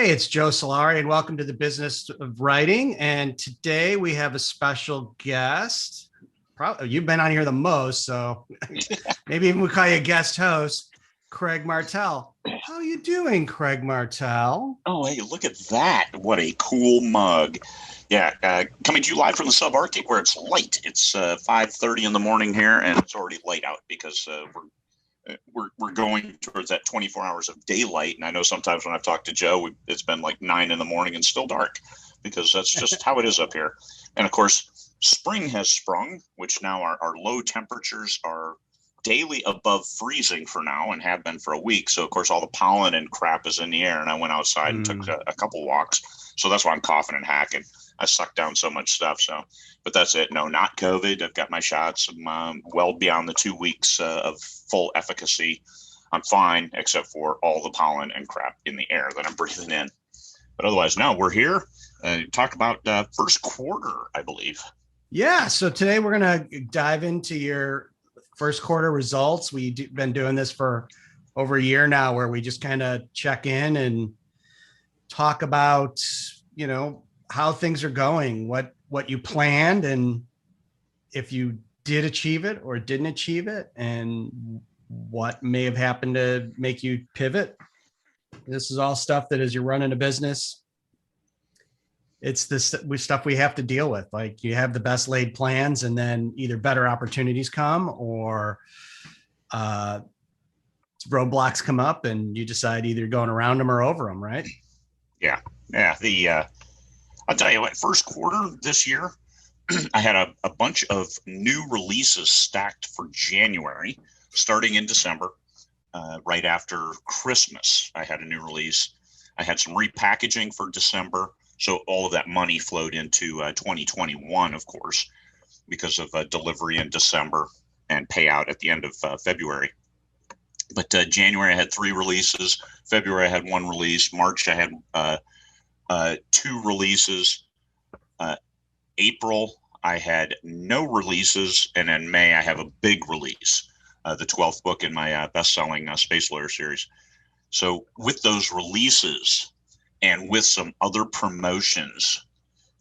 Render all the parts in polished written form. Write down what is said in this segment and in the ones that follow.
Hey, it's Joe Solari, and welcome to the Business of Writing. And today we have a special guest. Probably you've been on here the most, so maybe even we call you a guest host, Craig Martelle. How are you doing, Craig Martelle? Oh, hey, look at that. What a cool mug. Yeah, coming to you live from the subarctic where it's light. It's 5:30 in the morning here, and it's already light out because we're going towards that 24 hours of daylight. And I know sometimes when I've talked to Joe, it's been like 9 in the morning and still dark because that's just how it is up here. And of course, spring has sprung, which now our low temperatures are daily above freezing for now and have been for a week. So of course all the pollen and crap is in the air, and I went outside and took a couple walks. So that's why I'm coughing and hacking. I sucked down so much stuff. So, but that's it. No, not COVID. I've got my shots. I'm well beyond the 2 weeks of full efficacy. I'm fine, except for all the pollen and crap in the air that I'm breathing in. But otherwise, no, we're here. Talk about first quarter, I believe. Yeah. So today we're going to dive into your first quarter results. We've been doing this for over a year now, where we just kind of check in and talk about, how things are going, what you planned, and if you did achieve it or didn't achieve it, and what may have happened to make you pivot. This is all stuff that as you're running a business, it's this stuff we have to deal with. Like, you have the best laid plans, and then either better opportunities come or roadblocks come up, and you decide either going around them or over them, right? Yeah. I'll tell you what, first quarter this year, I had a bunch of new releases stacked for January, starting in December, right after Christmas. I had a new release. I had some repackaging for December. So all of that money flowed into 2021, of course, because of delivery in December and payout at the end of February. But January, I had 3 releases. February, I had 1 release. March, I had 2 releases. April, I had no releases. And in May, I have a big release, the 12th book in my best-selling Space Lawyer series. So with those releases and with some other promotions,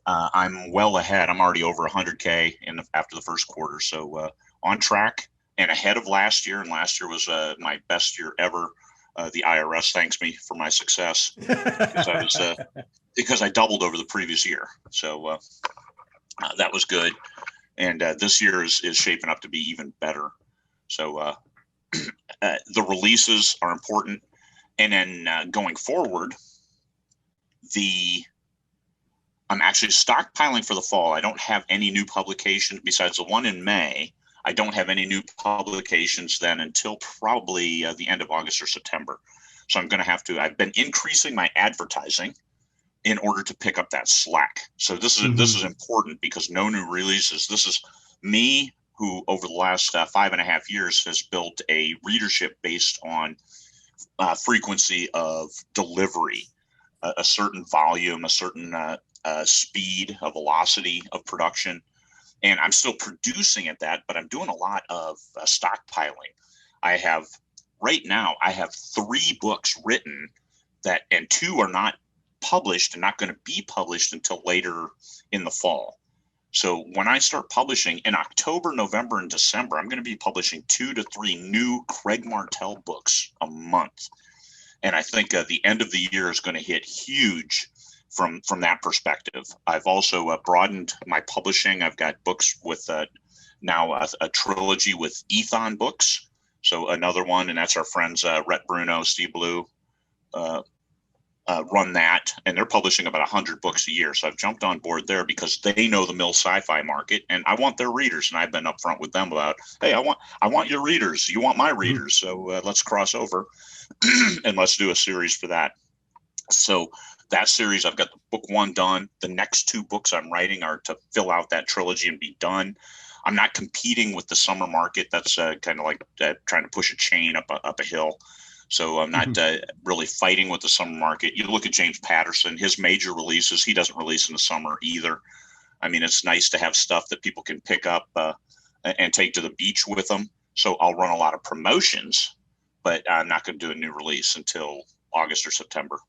I'm well ahead. I'm already over 100K after the first quarter. So on track and ahead of last year. And last year was my best year ever. The IRS thanks me for my success because I doubled over the previous year. So that was good. And this year is shaping up to be even better. So the releases are important. And then going forward, I'm actually stockpiling for the fall. I don't have any new publications besides the one in May. I don't have any new publications then until probably the end of August or September. So I'm going to I've been increasing my advertising in order to pick up that slack. So this is important because no new releases. This is me who over the last 5.5 years has built a readership based on frequency of delivery, a certain volume, a certain speed, a velocity of production. And I'm still producing at that, but I'm doing a lot of stockpiling. Right now, I have 3 books written and 2 are not published and not going to be published until later in the fall. So when I start publishing in October, November, and December, I'm going to be publishing 2 to 3 new Craig Martelle books a month. And I think the end of the year is going to hit huge from that perspective. I've also broadened my publishing. I've got books with now a trilogy with Ethon Books. So another one, and that's our friends Rhett Bruno, Steve Blue, run that, and they're publishing about 100 books a year. So I've jumped on board there because they know the mill sci-fi market, and I want their readers. And I've been upfront with them about, hey, I want your readers. You want my readers. So let's cross over and let's do a series for that. So that series, I've got the book 1 done. The next 2 books I'm writing are to fill out that trilogy and be done. I'm not competing with the summer market. That's kind of like trying to push a chain up a hill. So I'm not really fighting with the summer market. You look at James Patterson, his major releases, he doesn't release in the summer either. I mean, it's nice to have stuff that people can pick up and take to the beach with them. So I'll run a lot of promotions, but I'm not going to do a new release until August or September.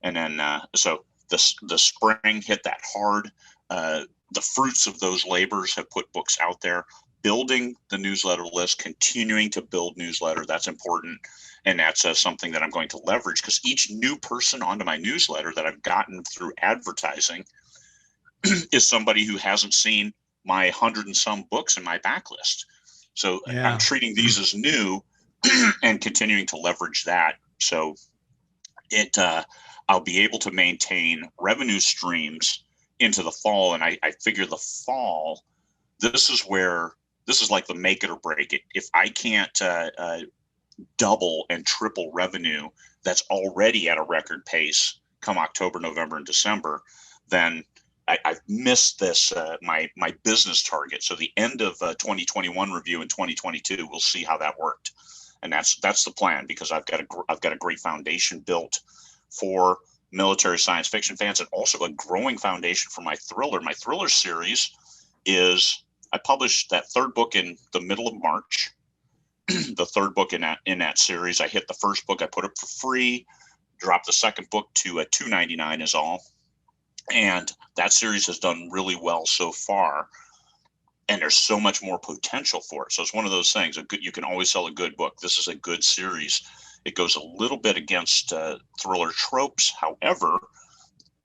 And then so the spring hit that hard. The fruits of those labors have put books out there. Building the newsletter list, continuing to build newsletter, that's important. And that's something that I'm going to leverage, because each new person onto my newsletter that I've gotten through advertising is somebody who hasn't seen my 100 and some books in my backlist. So I'm treating these as new and continuing to leverage that. So I'll be able to maintain revenue streams into the fall. And I figure the fall, this is like the make it or break it. If I can't double and triple revenue that's already at a record pace come October, November, and December, then I've missed this my business target. So the end of 2021 review in 2022, we'll see how that worked, and that's the plan, because I've got a great foundation built for military science fiction fans, and also a growing foundation for my thriller. My thriller series is, I published that third book in the middle of March. The third book in that series, I hit the first book, I put it for free, dropped the second book to $2.99 is all. And that series has done really well so far. And there's so much more potential for it. So it's one of those things. You can always sell a good book. This is a good series. It goes a little bit against thriller tropes. However,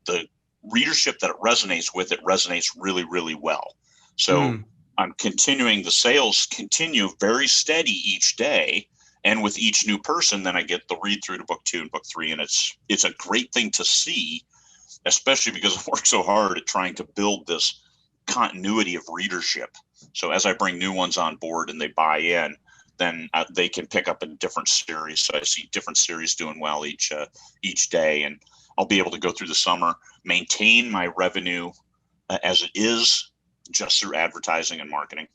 the readership that it resonates with, it resonates really, really well. So I'm continuing, the sales continue very steady each day. And with each new person, then I get the read through to book 2 and book 3. And it's a great thing to see, especially because I've worked so hard at trying to build this continuity of readership. So as I bring new ones on board and they buy in, then they can pick up a different series. So I see different series doing well each day. And I'll be able to go through the summer, maintain my revenue as it is, just through advertising and marketing.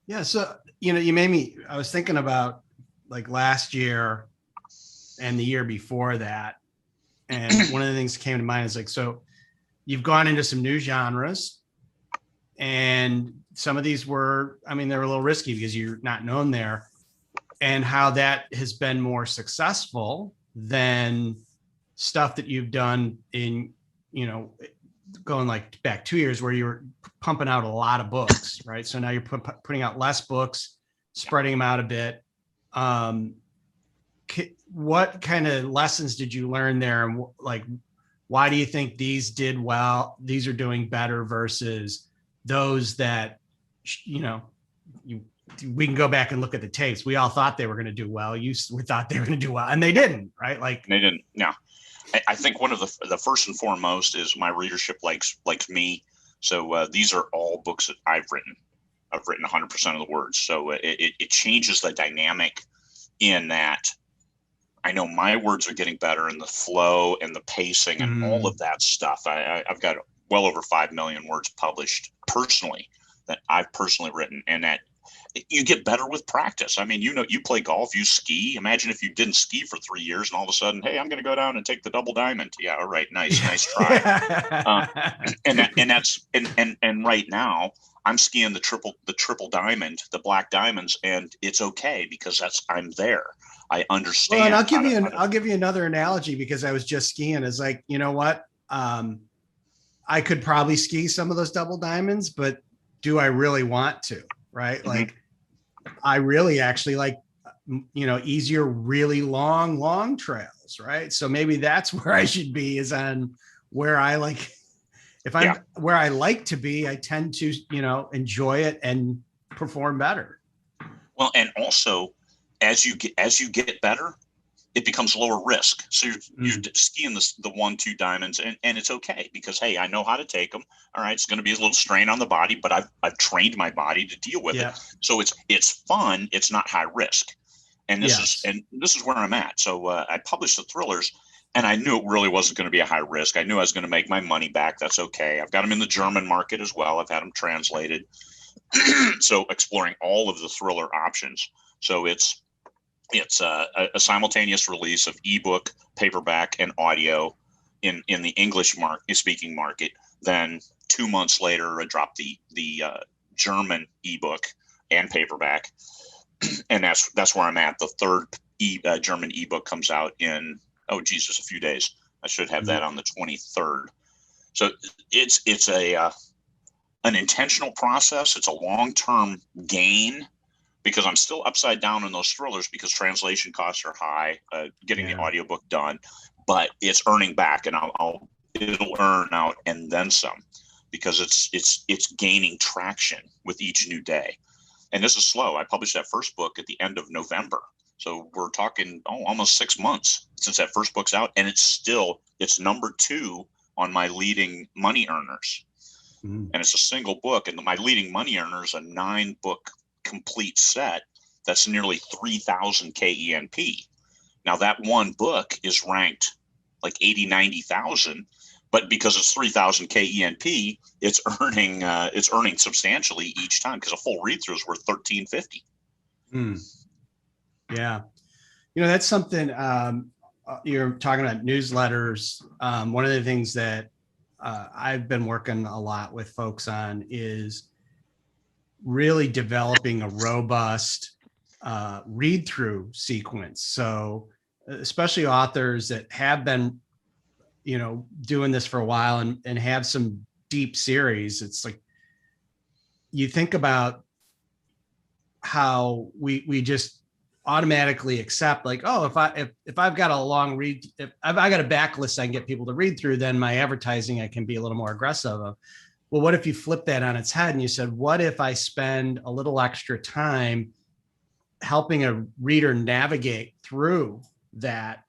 Yeah. So, I was thinking about like last year and the year before that. And one of the things that came to mind is like, so you've gone into some new genres, and some of these were, they were a little risky because you're not known there, and how that has been more successful than stuff that you've done in, going like back 2 years where you were pumping out a lot of books, right? So now you're putting out less books, spreading them out a bit. What kind of lessons did you learn there? And like, why do you think these did well? These are doing better versus those that, we can go back and look at the tapes. We all thought they were going to do well. We thought they were going to do well, and they didn't, right? Like they didn't. No, I think one of the first and foremost is my readership likes me. So these are all books that I've written. I've written 100% of the words. So it changes the dynamic in that I know my words are getting better, and the flow and the pacing and all of that stuff. I've got well over 5 million words published personally that I've personally written, and that you get better with practice. You play golf, you ski. Imagine if you didn't ski for 3 years and all of a sudden, hey, I'm going to go down and take the double diamond. Yeah, all right, nice try. And right now I'm skiing the triple diamond, the black diamonds, and it's okay because I'm there. I understand. Well, and I'll give you another analogy, because I was just skiing. It's like, you know what? I could probably ski some of those double diamonds, but do I really want to? Right? Mm-hmm. Like, I really actually like, easier, really long trails. Right? So maybe that's where I should be, is on where I like. If I'm where I like to be, I tend to, enjoy it and perform better. Well, and also, as you get better, it becomes lower risk. So you're skiing the 1-2 diamonds, and it's okay because, hey, I know how to take them. All right, it's going to be a little strain on the body, but I've trained my body to deal with it. So it's fun. It's not high risk, and this is where I'm at. So I published the thrillers, and I knew it really wasn't going to be a high risk. I knew I was going to make my money back. That's okay. I've got them in the German market as well. I've had them translated. So exploring all of the thriller options. So it's a simultaneous release of ebook, paperback, and audio in the English speaking market. Then 2 months later, I dropped the German ebook and paperback, and that's where I'm at. The third German ebook comes out in a few days. I should have that on the 23rd. So it's an intentional process. It's a long-term gain because I'm still upside down in those thrillers because translation costs are high, getting the audiobook done, but it's earning back, and it'll earn out and then some, because it's gaining traction with each new day. And this is slow. I published that first book at the end of November. So we're talking almost 6 months since that first book's out, and it's number 2 on my leading money earners. And it's a single book, and my leading money earners, a 9-book complete set that's nearly 3,000 KENP. Now that one book is ranked like 80, 90,000, but because it's 3,000 KENP, it's earning substantially each time, because a full read through is worth $13.50. Yeah, that's something. You're talking about newsletters. One of the things that I've been working a lot with folks on is really developing a robust read through sequence. So especially authors that have been, doing this for a while and have some deep series. It's like, you think about how we just automatically accept, like, oh, if I've got a long read, if I got a backlist I can get people to read through, then my advertising I can be a little more aggressive of. Well, what if you flip that on its head and you said, what if I spend a little extra time helping a reader navigate through that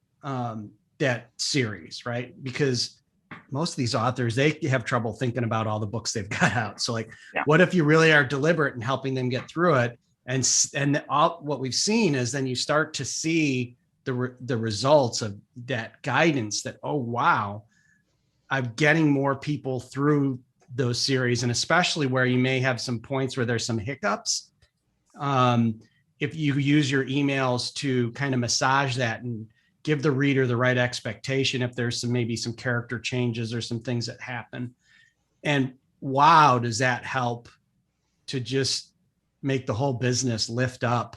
series, right? Because most of these authors, they have trouble thinking about all the books they've got out. So like, what if you really are deliberate in helping them get through it? And what we've seen is then you start to see the results of that guidance, that, oh, wow, I'm getting more people through those series. And especially where you may have some points where there's some hiccups. If you use your emails to kind of massage that and give the reader the right expectation, if there's maybe some character changes or some things that happen. And wow, does that help to just make the whole business lift up?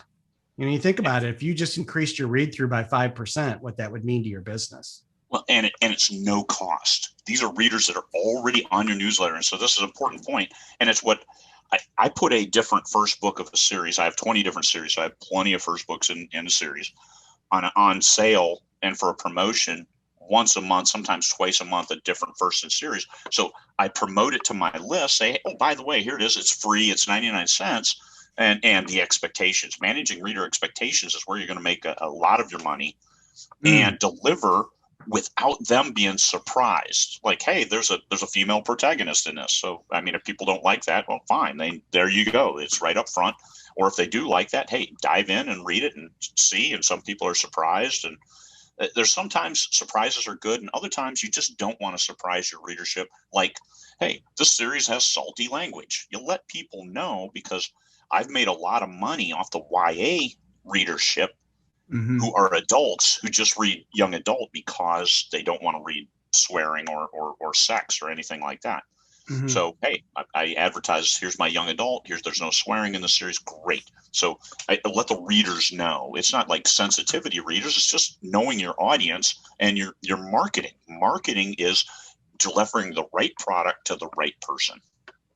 You think about it, if you just increased your read through by 5%, what that would mean to your business. Well, and it's no cost. These are readers that are already on your newsletter. And so this is an important point. And it's what I put a different first book of a series. I have 20 different series. So I have plenty of first books in a series on sale and for a promotion once a month, sometimes twice a month, a different first in series. So I promote it to my list, say, oh, by the way, here it is. It's free. It's 99 cents. And the expectations, managing reader expectations is where you're going to make a lot of your money and deliver without them being surprised. Like, hey, there's a female protagonist in this. So, I mean, if people don't like that, well, fine. There you go. It's right up front. Or if they do like that, hey, dive in and read it and see. And some people are surprised. And there's sometimes surprises are good. And other times you just don't want to surprise your readership. Like, hey, this series has salty language. You let people know, because I've made a lot of money off the YA readership who are adults who just read young adult because they don't want to read swearing or sex or anything like that. So, hey, I advertise, here's my young adult, there's no swearing in the series. Great. So I let the readers know. It's not like sensitivity readers. It's just knowing your audience and your marketing. Marketing is delivering the right product to the right person.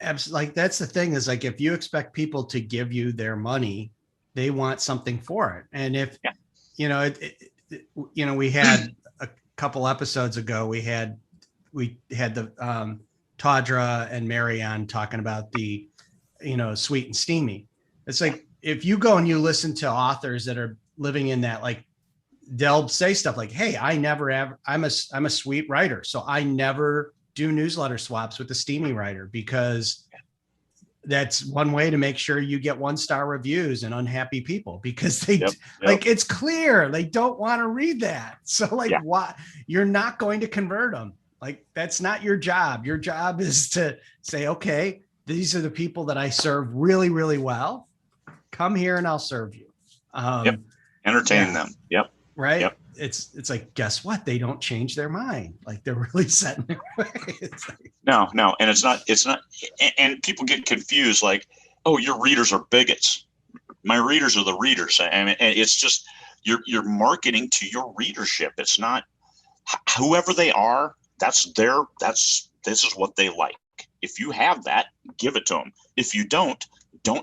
Absolutely. Like, that's the thing, is like, if you expect people to give you their money, they want something for it. And if, we had a couple episodes ago, we had the Tadra and Mary on talking about the, sweet and steamy. It's like, if you go and you listen to authors that are living in that, like, they'll say stuff like, hey, I'm a sweet writer, so I never do newsletter swaps with the steamy writer, because that's one way to make sure you get 1-star reviews and unhappy people, because they like, it's clear they don't want to read that. So why? You're not going to convert them. Like, that's not your job. Your job is to say, okay, these are the people that I serve really, really well. Come here and I'll serve you. Entertain them. Right. Yep. It's like, guess what? They don't change their mind. Like, they're really set in their ways. No. And it's not, and people get confused, like, oh, your readers are bigots. My readers are the readers. I mean, it's just, you're marketing to your readership. It's not, whoever they are, this is what they like. If you have that, give it to them. If you don't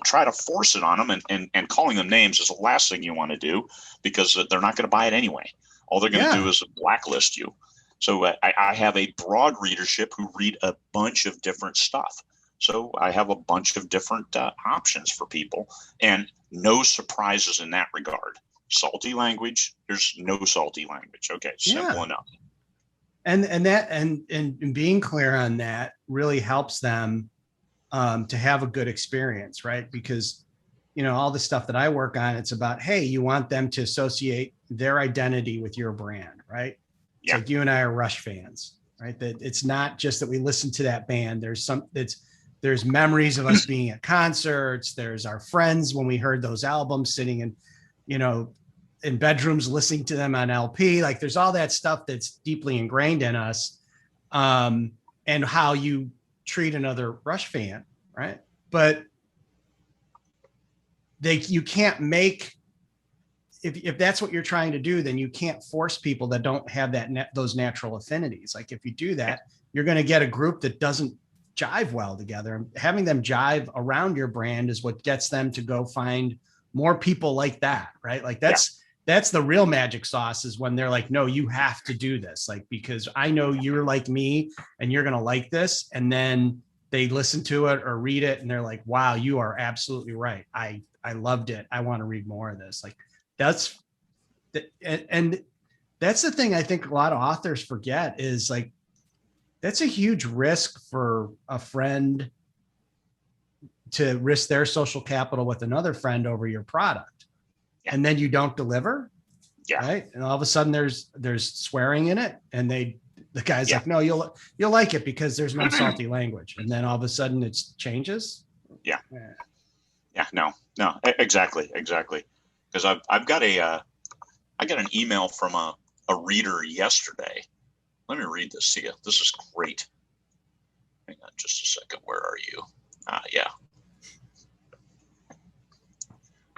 try to force it on them, and calling them names is the last thing you want to do, because they're not going to buy it anyway. All they're going to do is blacklist you. So I have a broad readership who read a bunch of different stuff. So I have a bunch of different options for people, and no surprises in that regard. Salty language, there's no salty language. Okay, simple enough. And being clear on that really helps them to have a good experience, right? Because, all the stuff that I work on, it's about, hey, you want them to associate their identity with your brand, right? It's like you and I are Rush fans, right? That it's not just that we listen to that band. There's memories of us being at concerts. There's our friends when we heard those albums, sitting in bedrooms listening to them on LP. Like, there's all that stuff that's deeply ingrained in us, and how you treat another Rush fan, right? But you can't make, if that's what you're trying to do, then you can't force people that don't have those natural affinities. Like, if you do that, you're going to get a group that doesn't jive well together. Having them jive around your brand is what gets them to go find more people like that, right? Like, that's the real magic sauce, is when they're like, no, you have to do this, like, because I know you're like me and you're going to like this. And then they listen to it or read it and they're like, wow, you are absolutely right. I loved it. I want to read more of this. Like, and that's the thing I think a lot of authors forget, is like, that's a huge risk for a friend to risk their social capital with another friend over your product. And then you don't deliver. Right. And all of a sudden there's swearing in it. And the guy's like, no, you'll like it because there's no salty language. And then all of a sudden it changes. No, exactly. Because I got an email from a reader yesterday. Let me read this to you. This is great. Hang on just a second. Where are you?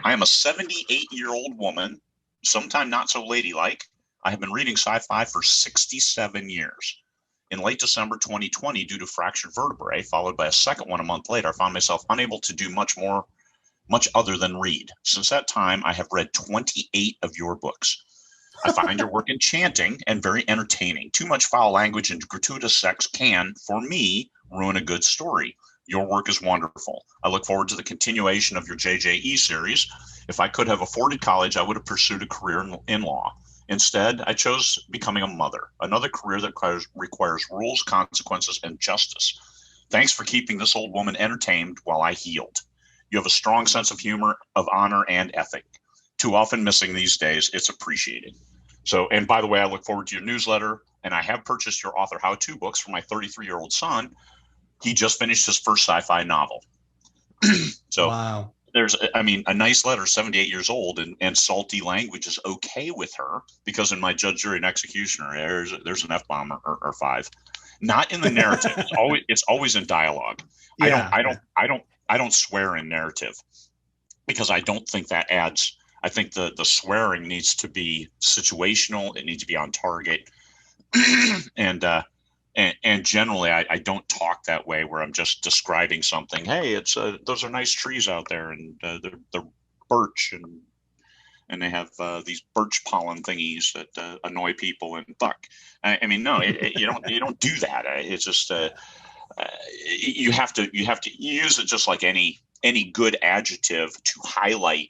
I am a 78-year-old woman, sometime not so ladylike. I have been reading sci-fi for 67 years. In late December 2020, due to fractured vertebrae, followed by a second one a month later, I found myself unable to do much other than read. Since that time, I have read 28 of your books. I find your work enchanting and very entertaining. Too much foul language and gratuitous sex can, for me, ruin a good story. Your work is wonderful. I look forward to the continuation of your JJE series. If I could have afforded college, I would have pursued a career in law. Instead, I chose becoming a mother, another career that requires rules, consequences, and justice. Thanks for keeping this old woman entertained while I healed. You have a strong sense of humor, of honor, and ethic. Too often missing these days. It's appreciated. So, and by the way, I look forward to your newsletter, and I have purchased your author how-to books for my 33-year-old son. He just finished his first sci-fi novel. So wow. There's, a nice letter, 78 years old, and salty language is okay with her, because in my judge, jury, and executioner, there's an F-bomb or five. Not in the narrative. It's always in dialogue. I don't swear in narrative, because I don't think that adds. I think the swearing needs to be situational. It needs to be on target. And generally, I don't talk that way, where I'm just describing something. Hey, it's those are nice trees out there, and they're birch, and they have these birch pollen thingies that annoy people and buck. No, you don't do that. It's just you have to use it just like any good adjective to highlight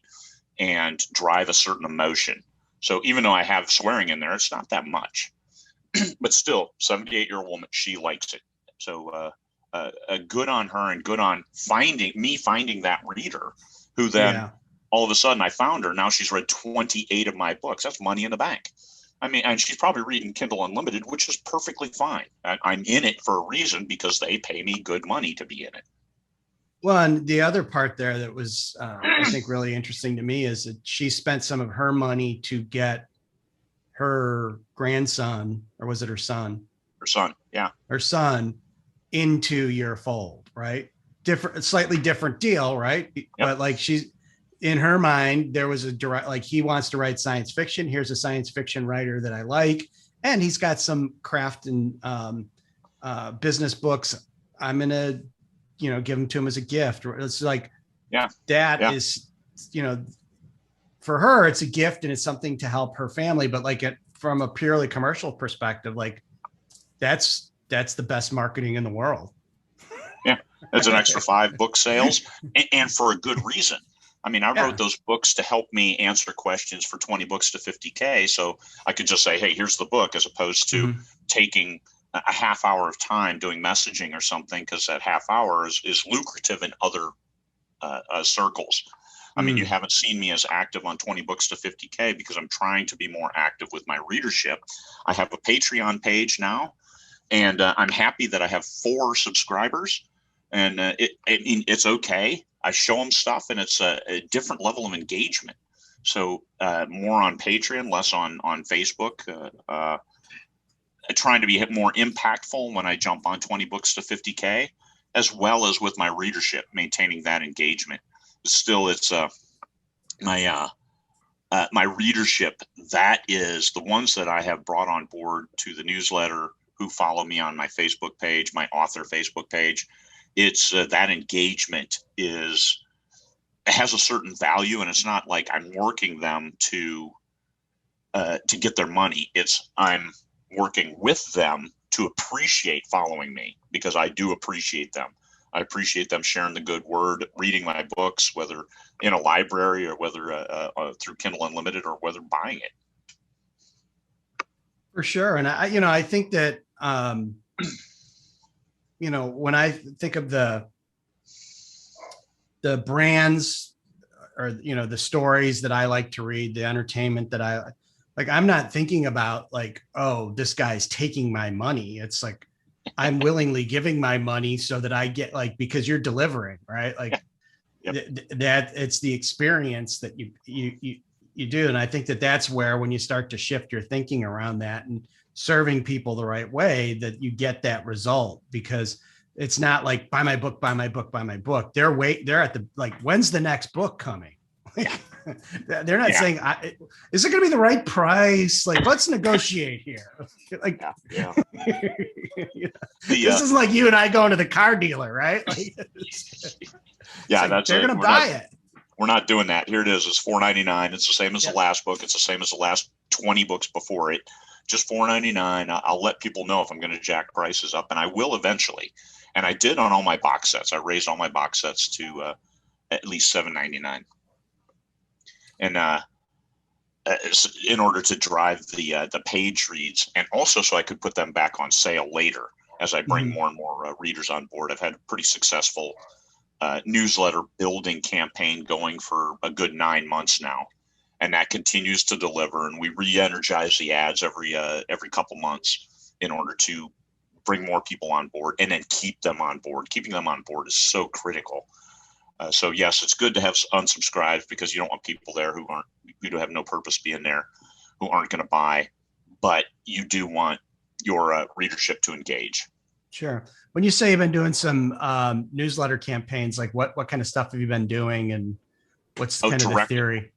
and drive a certain emotion. So even though I have swearing in there, it's not that much. But still, 78-year-old woman, she likes it. So good on her, and good on finding that reader, who then all of a sudden I found her. Now she's read 28 of my books. That's money in the bank. And she's probably reading Kindle Unlimited, which is perfectly fine. I'm in it for a reason, because they pay me good money to be in it. Well, and the other part there that was, I think, really interesting to me is that she spent some of her money to get her grandson, or was it her son? Her son, yeah. Her son into your fold, right? Slightly different deal, right? Yep. But like, she's, in her mind, there was a direct, like, he wants to write science fiction. Here's a science fiction writer that I like. and he's got some craft and business books. I'm gonna, give them to him as a gift. It's like, Yeah. that Yeah. is, for her, it's a gift and it's something to help her family. But like from a purely commercial perspective, like that's the best marketing in the world. Yeah. It's an extra 5 book sales, and for a good reason. I mean, I wrote those books to help me answer questions for 20 books to 50K. So I could just say, hey, here's the book, as opposed to taking a half hour of time doing messaging or something, because that half hour is lucrative in other circles. I mean, you haven't seen me as active on 20 books to 50K because I'm trying to be more active with my readership. I have a Patreon page now, and I'm happy that I have 4 subscribers, and it's okay. I show them stuff, and it's a different level of engagement. So more on Patreon, less on Facebook. Trying to be more impactful when I jump on 20 books to 50K, as well as with my readership, maintaining that engagement. Still, it's my readership. That is the ones that I have brought on board to the newsletter, who follow me on my Facebook page, my author Facebook page. It's that engagement has a certain value, and it's not like I'm working them to get their money. It's I'm working with them to appreciate following me, because I do appreciate them. I appreciate them sharing the good word, reading my books, whether in a library or whether through Kindle Unlimited, or whether buying it. For sure. And I think that, when I think of the brands, or, the stories that I like to read, the entertainment that I like, I'm not thinking about like, oh, this guy's taking my money. It's like, I'm willingly giving my money so that I get, like, because you're delivering, right? Like that it's the experience that you do. And I think that that's where, when you start to shift your thinking around that and serving people the right way, that you get that result, because it's not like buy my book, buy my book, buy my book. They're at the, like, when's the next book coming? They're not saying, is it going to be the right price? Like, let's negotiate here. Like, this is like you and I going to the car dealer, right? Like, like, they're going to buy it. We're not doing that. Here it is. It's $4.99. It's the same as the last book. It's the same as the last 20 books before it. Just $4.99. I'll let people know if I'm going to jack prices up, and I will eventually. And I did on all my box sets. I raised all my box sets to at least $7.99. And in order to drive the page reads, and also so I could put them back on sale later as I bring more and more readers on board. I've had a pretty successful newsletter building campaign going for a good 9 months now, and that continues to deliver. And we re-energize the ads every couple months in order to bring more people on board, and then keep them on board. Keeping them on board is so critical. So yes, it's good to have unsubscribes, because you don't want people there who have no purpose being there, who aren't going to buy, but you do want your readership to engage. Sure. When you say you've been doing some newsletter campaigns, like what kind of stuff have you been doing, and what's kind of the theory?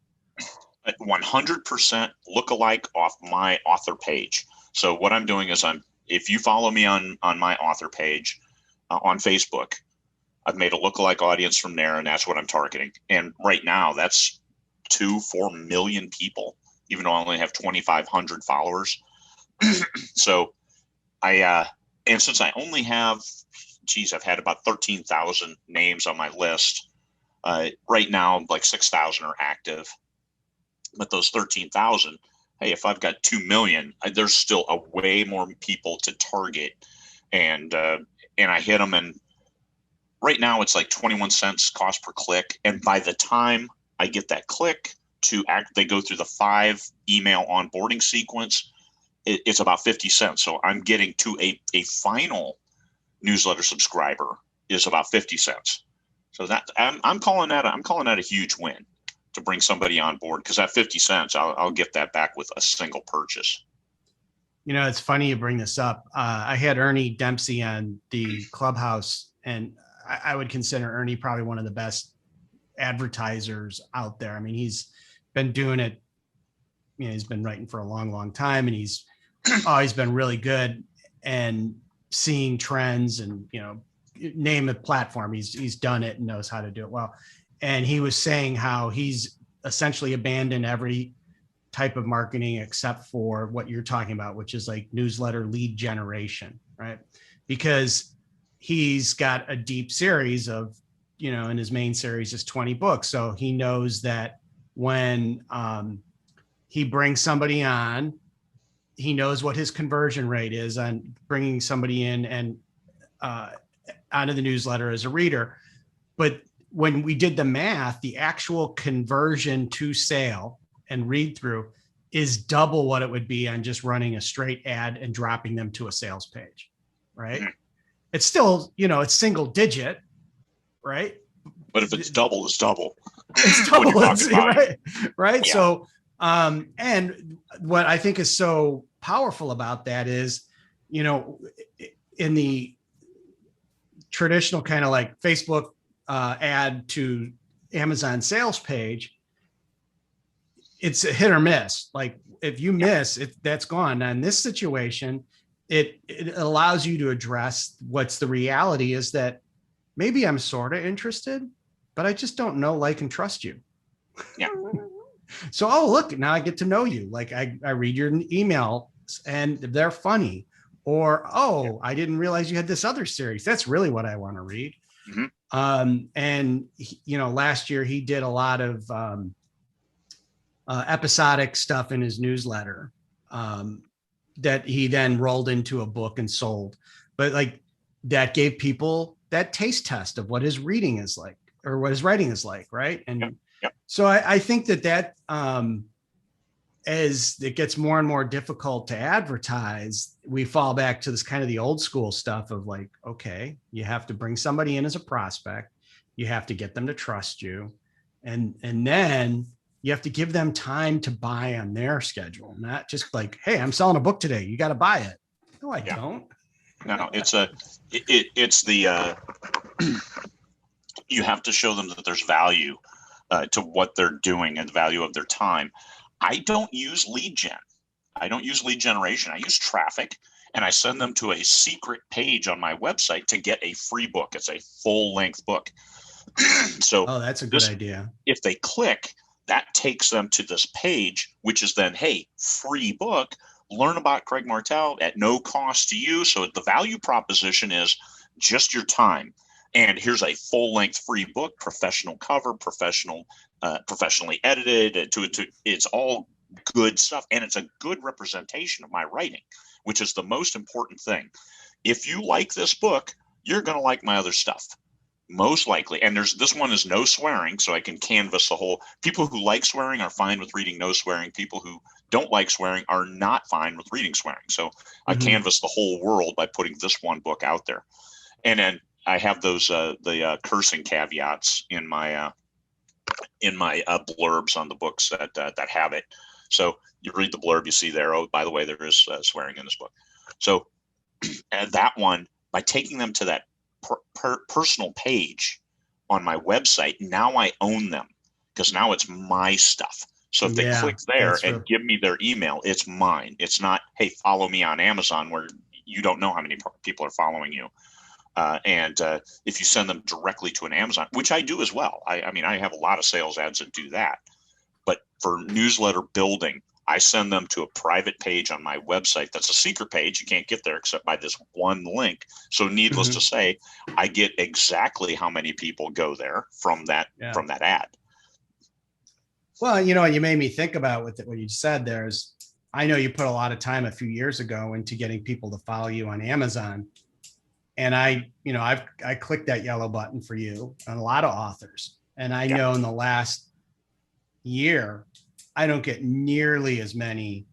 100% lookalike off my author page. So what I'm doing is, if you follow me on my author page on Facebook, I've made a lookalike audience from there, and that's what I'm targeting. And right now, that's 2-4 million people, even though I only have 2,500 followers. So and since I only have, I've had about 13,000 names on my list. Right now, like 6,000 are active. But those 13,000, hey, if I've got 2 million, there's still a way more people to target. And I hit them, and right now it's like 21 cents cost per click. And by the time I get that click they go through the 5 email onboarding sequence, it's about 50 cents. So I'm getting to a final newsletter subscriber is about 50 cents. So that I'm calling that a huge win to bring somebody on board, because that 50 cents, I'll get that back with a single purchase. It's funny you bring this up. I had Ernie Dempsey on the Clubhouse, and I would consider Ernie probably one of the best advertisers out there. I mean, he's been doing it. He's been writing for a long, long time, and he's Oh, he's been really good and seeing trends and, name a platform. He's done it and knows how to do it well. And he was saying how he's essentially abandoned every type of marketing except for what you're talking about, which is like newsletter lead generation, right? Because he's got a deep series of, and his main series is 20 books. So he knows that when he brings somebody on, he knows what his conversion rate is on bringing somebody in and onto the newsletter as a reader. But when we did the math, the actual conversion to sale and read through is double what it would be on just running a straight ad and dropping them to a sales page, right? Mm-hmm. It's still, it's single digit, right? But if it's double, it's double. It's double, right? Right. Yeah. So, and what I think is so powerful about that is, in the traditional kind of like Facebook ad to Amazon sales page, it's a hit or miss. Like if you miss it, that's gone. Now in this situation, it allows you to address what's the reality is that maybe I'm sort of interested, but I just don't know, like, and trust you. Yeah. So, oh, look, now I get to know you. Like I read your emails and they're funny. Or, oh, I didn't realize you had this other series. That's really what I want to read. Mm-hmm. And, last year he did a lot of episodic stuff in his newsletter that he then rolled into a book and sold. But like that gave people that taste test of what his reading is like or what his writing is like. Right. And so I think that as it gets more and more difficult to advertise, we fall back to this kind of the old school stuff of like, okay, you have to bring somebody in as a prospect. You have to get them to trust you. And then you have to give them time to buy on their schedule, not just like, hey, I'm selling a book today. You got to buy it. No, I don't. No, it's you have to show them that there's value to what they're doing and the value of their time. I don't use lead gen. I don't use lead generation. I use traffic, and I send them to a secret page on my website to get a free book. It's a full-length book. So, oh, that's a good idea. If they click, that takes them to this page, which is then, hey, free book. Learn about Craig Martelle at no cost to you. So the value proposition is just your time. And here's a full-length free book, professional cover, professionally edited. It's all good stuff, and it's a good representation of my writing, which is the most important thing. If you like this book, you're going to like my other stuff, most likely. And this one is no swearing, so I can canvas the whole. People who like swearing are fine with reading no swearing. People who don't like swearing are not fine with reading swearing. So I canvas the whole world by putting this one book out there, and then I have those the cursing caveats in my blurbs on the books that have it. So you read the blurb, you see there. Oh, by the way, there is swearing in this book. So that one, by taking them to that personal page on my website, now I own them because now it's my stuff. So if they click there and give me their email, it's mine. It's not, hey, follow me on Amazon where you don't know how many people are following you. And if you send them directly to an Amazon, which I do as well. I mean, I have a lot of sales ads that do that. But for newsletter building, I send them to a private page on my website. That's a secret page. You can't get there except by this one link. So needless to say, I get exactly how many people go there from that ad. Well, you made me think about what you said there is, I know you put a lot of time a few years ago into getting people to follow you on Amazon. And I clicked that yellow button for you on a lot of authors. And I know in the last year, I don't get nearly as many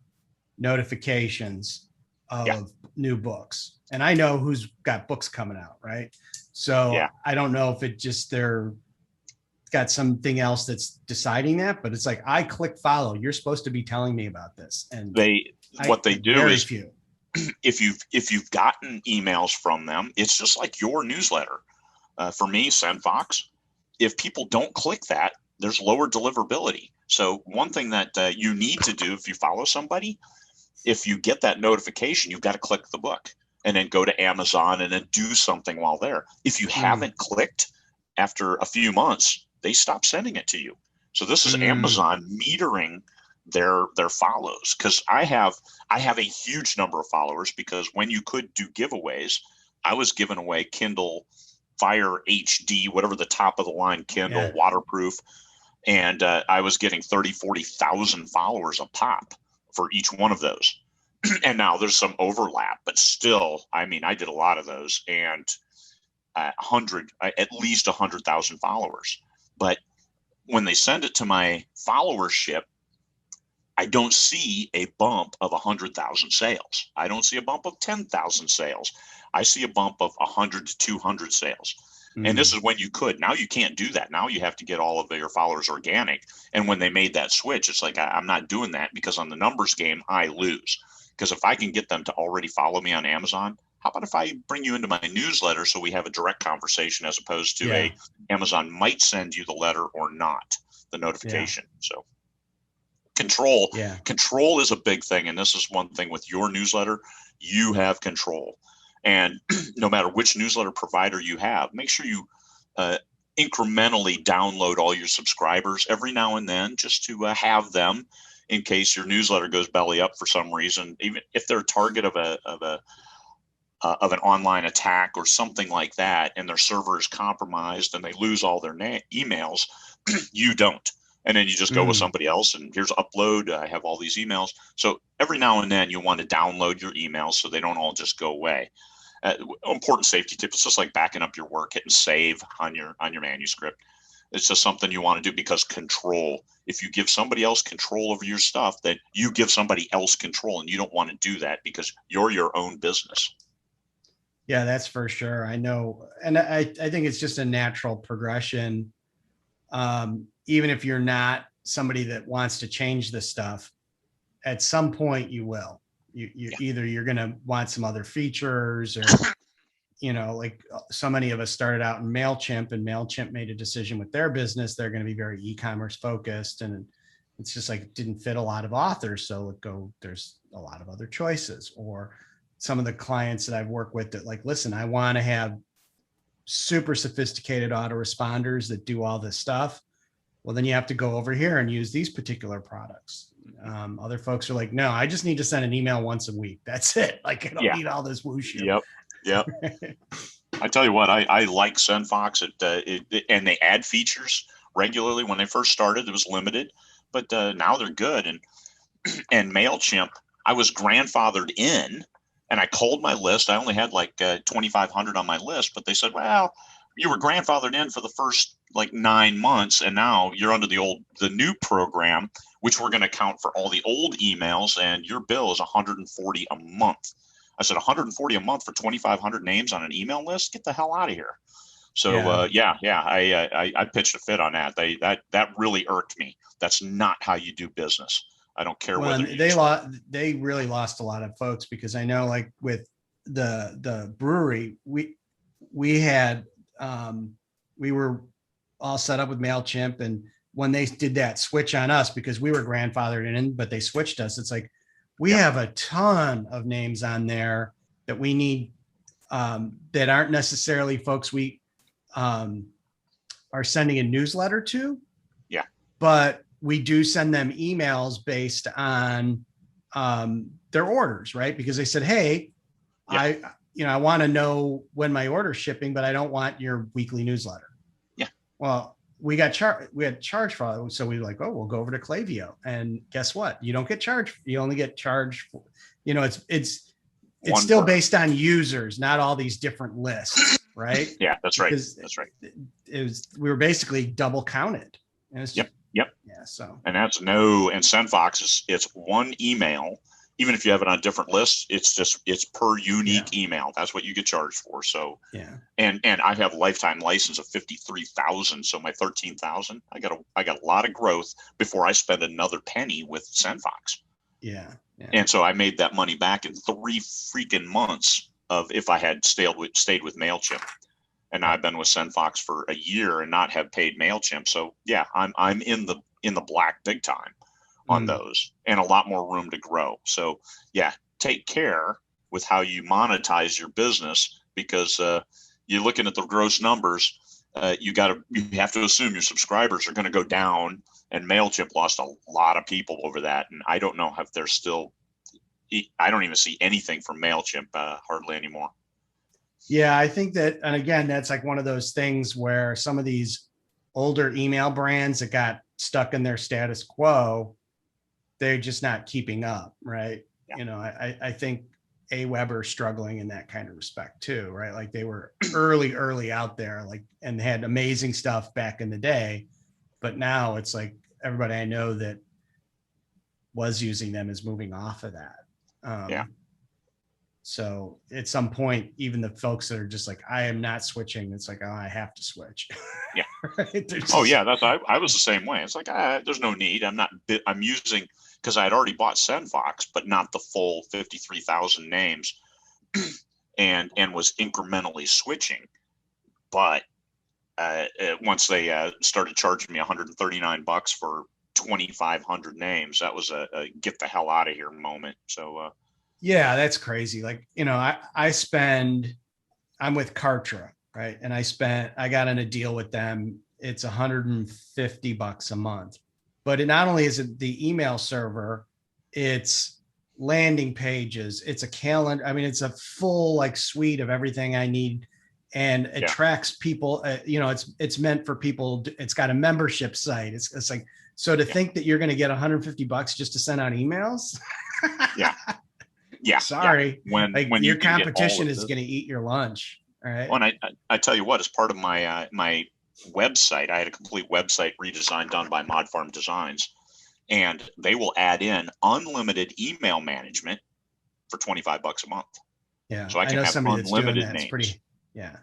notifications of new books. And I know who's got books coming out, right? So I don't know if it just they're got something else that's deciding that, but it's like, I click follow. You're supposed to be telling me about this. And what they do is few. If you've gotten emails from them, it's just like your newsletter. For me, SendFox, if people don't click that, there's lower deliverability. So one thing that you need to do if you follow somebody if you get that notification, you've got to click the book and then go to Amazon and then do something while there. If you haven't clicked after a few months, they stop sending it to you. So this is Amazon metering their follows, because I have a huge number of followers, because when you could do giveaways, I was giving away Kindle Fire HD, whatever the top of the line Kindle, waterproof. And I was getting 40,000 followers a pop for each one of those. And now there's some overlap, but still, I mean, I did a lot of those, and at least 100,000 followers. But when they send it to my followership, I don't see a bump of 100,000 sales. I don't see a bump of 10,000 sales. I see a bump of 100 to 200 sales. And this is when you could. Now you can't do that. Now you have to get all of your followers organic. And when they made that switch, it's like, I'm not doing that, because on the numbers game, I lose. Because if I can get them to already follow me on Amazon, how about if I bring you into my newsletter so we have a direct conversation, as opposed to a Amazon might send you the letter or not, the notification. So control is a big thing. And this is one thing with your newsletter, you have control. And no matter which newsletter provider you have, make sure you incrementally download all your subscribers every now and then, just to have them in case your newsletter goes belly up for some reason. Even if they're a target of an online attack or something like that, and their server is compromised and they lose all their emails, you don't. And then you just go with somebody else, and here's upload. I have all these emails. So every now and then you want to download your emails so they don't all just go away. Important safety tip. It's just like backing up your work, hitting save on your manuscript. It's just something you want to do, because control. If you give somebody else control over your stuff, then you give somebody else control, and you don't want to do that, because you're your own business. Yeah, that's for sure. I know. And I think it's just a natural progression. Even if you're not somebody that wants to change this stuff, at some point you will. Either you're going to want some other features, or, like so many of us started out in MailChimp, and MailChimp made a decision with their business. They're going to be very e-commerce focused, and it's just like, it didn't fit a lot of authors. So there's a lot of other choices. Or some of the clients that I've worked with that, like, listen, I want to have super sophisticated autoresponders that do all this stuff. Well, then you have to go over here and use these particular products. Other folks are like, no, I just need to send an email once a week. That's it. Like, I don't need all this whooshu. Yep. I tell you what, I like SendFox. And they add features regularly. When they first started, it was limited, but now they're good. And MailChimp, I was grandfathered in, and I culled my list. I only had like 2,500 on my list, but they said, well, you were grandfathered in for the first like 9 months, and now you're under the new program, which we're going to count for all the old emails, and your bill is $140 a month. I said, $140 a month for 2,500 names on an email list? Get the hell out of here. So I pitched a fit on that. That really irked me. That's not how you do business. I don't care whether they really lost a lot of folks, because I know, like with the brewery, we had we were all set up with MailChimp, and when they did that switch on us, because we were grandfathered in, but they switched us, it's like, we have a ton of names on there that we need, that aren't necessarily folks we are sending a newsletter to. Yeah. But we do send them emails based on their orders, right? Because they said, hey, I want to know when my order's shipping, but I don't want your weekly newsletter. Yeah. Well, we had charged for it. So we were like, oh, we'll go over to Klaviyo, and guess what? You don't get charged. You only get charged for, it's still based on users, not all these different lists. Right. Yeah, that's right. That's right. We were basically double counted. Yep. Yeah. So, and SendFox it's one email. Even if you have it on different lists, it's per unique email. That's what you get charged for. So, and I have a lifetime license of 53,000. So my 13,000, I got a lot of growth before I spend another penny with SendFox. Yeah. And so I made that money back in 3 freaking months of if I had stayed with MailChimp. And I've been with SendFox for a year and not have paid MailChimp. So yeah, I'm in the black big time on those, and a lot more room to grow. So yeah, take care with how you monetize your business, because you're looking at the gross numbers. You have to assume your subscribers are going to go down, and MailChimp lost a lot of people over that. And I don't know if they're still, I don't even see anything from MailChimp hardly anymore. Yeah, I think that, and again, that's like one of those things where some of these older email brands that got stuck in their status quo, they're just not keeping up, right? Yeah. You know, I think AWeber struggling in that kind of respect too, right? Like they were early out there, like, and had amazing stuff back in the day, but now it's like everybody I know that was using them is moving off of that. Yeah. So at some point, even the folks that are just like, I am not switching, it's like, oh, I have to switch. Yeah. Right? Oh yeah, I was the same way. It's like, there's no need. I'm using, because I had already bought SendFox, but not the full 53,000 names, and was incrementally switching. But once they started charging me $139 for 2,500 names, that was a get the hell out of here moment. So yeah, that's crazy. Like, you know, I'm with Kartra, right? And I got in a deal with them. It's $150 a month, but it not only is it the email server, it's landing pages, it's a calendar. I mean, it's a full like suite of everything I need, and it tracks people. You know, it's meant for people. It's got a membership site. It's like, so to think that you're going to get $150 just to send out emails. Yeah. Yeah. Sorry. Yeah. When your competition is going to eat your lunch. All right. Well, and I tell you what, as part of my my website, I had a complete website redesign done by Mod Farm Designs, and they will add in unlimited email management for $25 a month. Yeah. So I can have unlimited names. Pretty, yeah.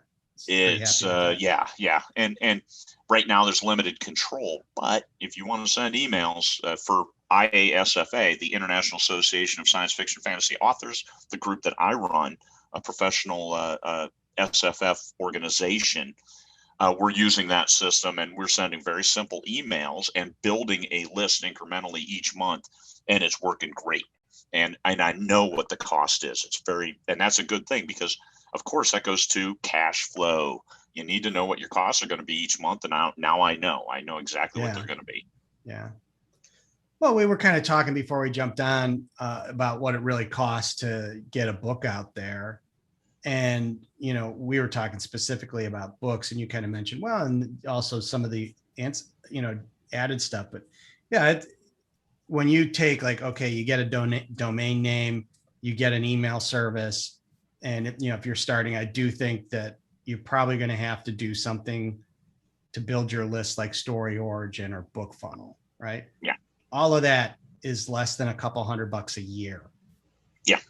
It's yeah. And right now there's limited control, but if you want to send emails for IASFA, the International Association of Science Fiction Fantasy Authors, the group that I run, a professional SFF organization, we're using that system, and we're sending very simple emails and building a list incrementally each month, and it's working great. And I know what the cost is. And that's a good thing, because of course that goes to cash flow. You need to know what your costs are going to be each month. And now I know exactly what they're going to be. Yeah. Well, we were kind of talking before we jumped on about what it really costs to get a book out there. And, you know, we were talking specifically about books, and you kind of mentioned, well, and also some of the, added stuff. But yeah, when you take like, okay, you get a domain name, you get an email service, and if you're starting, I do think that you're probably going to have to do something to build your list like Story Origin or Book Funnel, right? Yeah. All of that is less than a couple $100 a year. Yeah.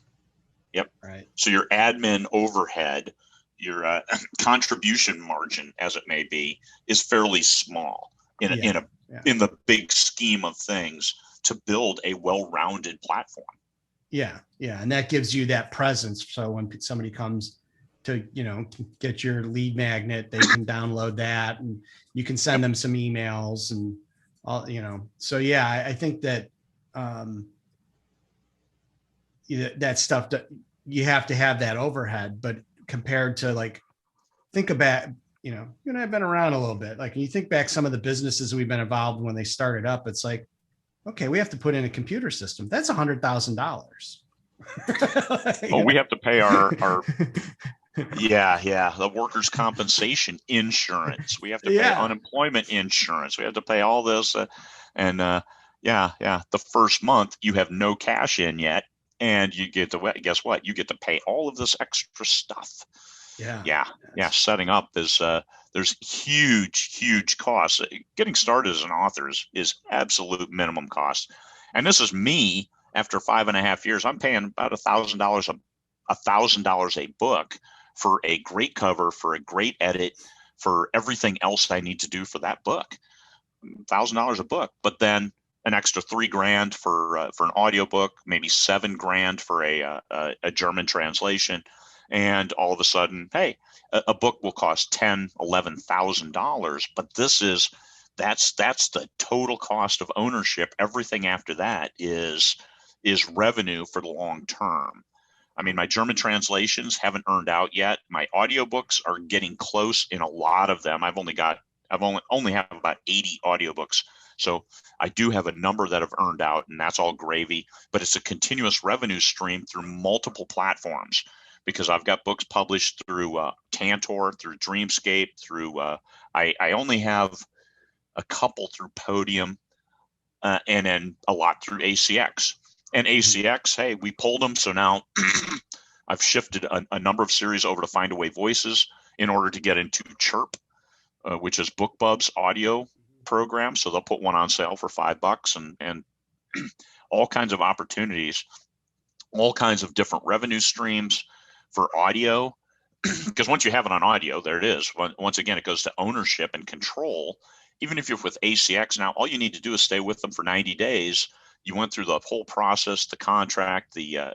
Yep. Right. So your admin overhead, your contribution margin, as it may be, is fairly small in the big scheme of things to build a well-rounded platform. Yeah. And that gives you that presence. So when somebody comes to, get your lead magnet, they can download that, and you can send them some emails and all, So yeah, I think that that stuff that you have to have that overhead, but compared to like, think about, you and I've been around a little bit. Like when you think back some of the businesses we've been involved in when they started up, it's like, okay, we have to put in a computer system. That's $100,000. We have to pay our the workers' compensation insurance. We have to pay unemployment insurance. We have to pay all this, the first month you have no cash in yet, and you get to, guess what? You get to pay all of this extra stuff. Yeah. Setting up is there's huge costs. Getting started as an author is absolute minimum cost. And this is me after 5.5 years. I'm paying about $1,000 a book for a great cover, for a great edit, for everything else I need to do for that book. $1,000 a book, but then an extra $3,000 for an audiobook, maybe $7,000 for a German translation. And all of a sudden, hey, a book will cost $10,000, $11,000, but this is That's the total cost of ownership. Everything after that is revenue for the long term. I mean, my German translations haven't earned out yet. My audiobooks are getting close in a lot of them. I've only have about 80 audiobooks. So I do have a number that have earned out, and that's all gravy, but it's a continuous revenue stream through multiple platforms, because I've got books published through Tantor, through Dreamscape, through I only have a couple through Podium, and then a lot through ACX. And ACX, hey, we pulled them. So now I've shifted a number of series over to Find Away Voices in order to get into Chirp, which is BookBub's audio program. So they'll put one on sale for $5, and all kinds of opportunities, all kinds of different revenue streams for audio. Because once you have it on audio, there it is. Once again, it goes to ownership and control. Even if you're with ACX now, all you need to do is stay with them for 90 days. You went through the whole process, the contract, the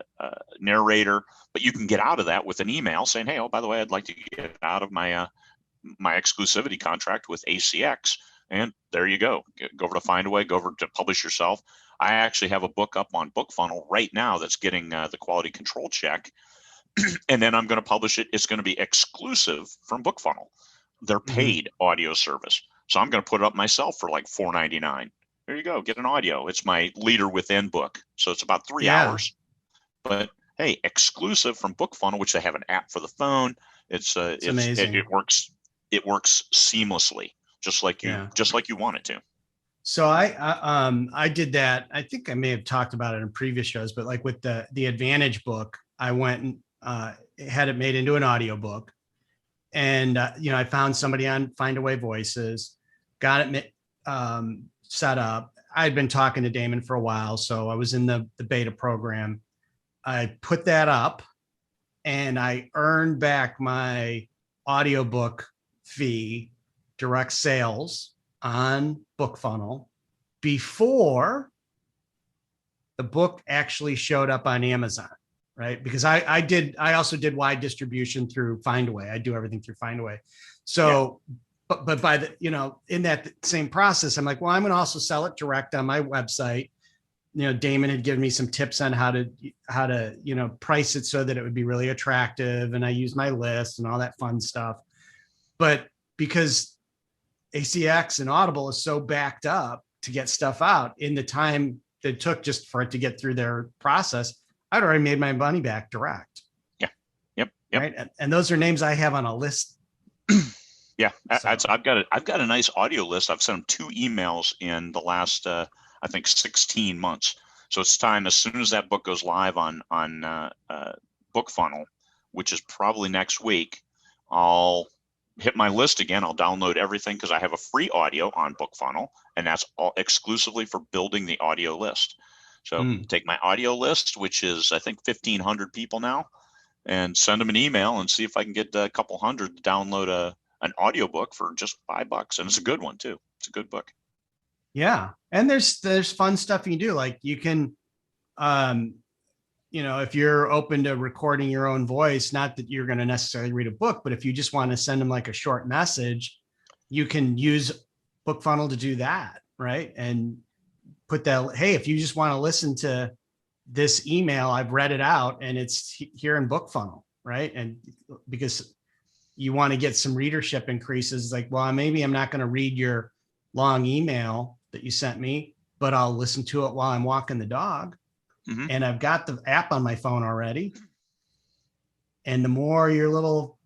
narrator, but you can get out of that with an email saying, hey, oh, by the way, I'd like to get out of my my exclusivity contract with ACX. And there you go. Go over to Find Away, go over to Publish Yourself. I actually have a book up on BookFunnel right now that's getting the quality control check. And then I'm going to publish it. It's going to be exclusive from BookFunnel, their paid audio service. So I'm going to put it up myself for like $4.99. There you go. Get an audio. It's my Leader Within book. So it's about 3 hours. But hey, exclusive from BookFunnel, which they have an app for the phone. It's amazing. It works seamlessly, just like you want it to. So I did that. I think I may have talked about it in previous shows, but like with the Advantage book, I went and had it made into an audiobook. And I found somebody on Find Away Voices, got it set up. I had been talking to Damon for a while, so I was in the beta program. I put that up, and I earned back my audiobook fee, direct sales on BookFunnel before the book actually showed up on Amazon, right? Because I also did wide distribution through Find Away. I do everything through Find Away. So, but by the, in that same process, I'm like, well, I'm going to also sell it direct on my website. Damon had given me some tips on how to, price it so that it would be really attractive. And I used my list and all that fun stuff. But because ACX and Audible is so backed up to get stuff out in the time that it took just for it to get through their process, I'd already made my money back direct. Yeah. Yep. Right. And those are names I have on a list. Yeah. So. I've got a nice audio list. I've sent them 2 emails in the last, I think 16 months. So it's time, as soon as that book goes live on BookFunnel, which is probably next week, I'll hit my list again. I'll download everything because I have a free audio on BookFunnel, and that's all exclusively for building the audio list. So take my audio list, which is, I think, 1,500 people now, and send them an email and see if I can get a couple hundred to download an audiobook for just $5. And it's a good one too. It's a good book. Yeah. And there's fun stuff you can do. Like you can, if you're open to recording your own voice, not that you're going to necessarily read a book, but if you just want to send them like a short message, you can use BookFunnel to do that. Right. And put that, hey, if you just want to listen to this email, I've read it out and it's here in BookFunnel. Right. And because you want to get some readership increases, like, well, maybe I'm not going to read your long email that you sent me, but I'll listen to it while I'm walking the dog. And I've got the app on my phone already. And the more your little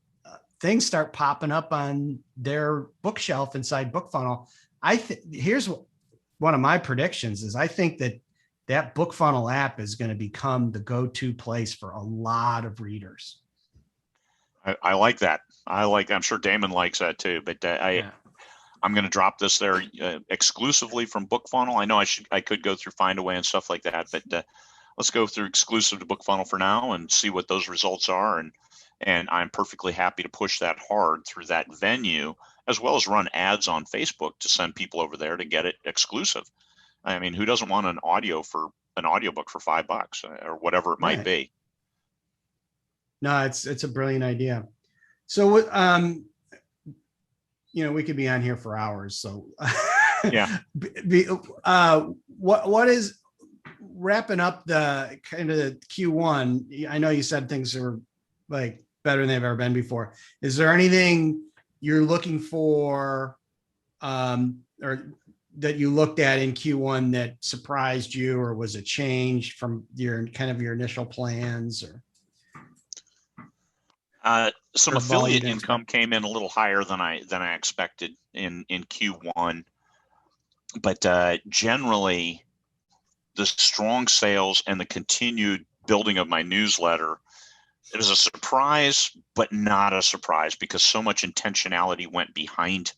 things start popping up on their bookshelf inside BookFunnel, here's one of my predictions is I think that BookFunnel app is going to become the go-to place for a lot of readers. I like that. I'm sure Damon likes that too, but I'm going to drop this there exclusively from BookFunnel. I know I could go through Find Away and stuff like that, but let's go through exclusive to BookFunnel for now and see what those results are. And I'm perfectly happy to push that hard through that venue, as well as run ads on Facebook to send people over there to get it exclusive. I mean, who doesn't want an audiobook for $5 or whatever it might be? No, it's a brilliant idea. So we could be on here for hours. So Yeah. what is wrapping up the kind of the Q1? I know you said things are like better than they've ever been before. Is there anything you're looking for, or that you looked at in Q1 that surprised you, or was a change from your kind of your initial plans, or Some curveball you affiliate didn't income expect? came in a little higher than I expected in Q1, but generally the strong sales and the continued building of my newsletter, it was a surprise, but not a surprise because so much intentionality went behind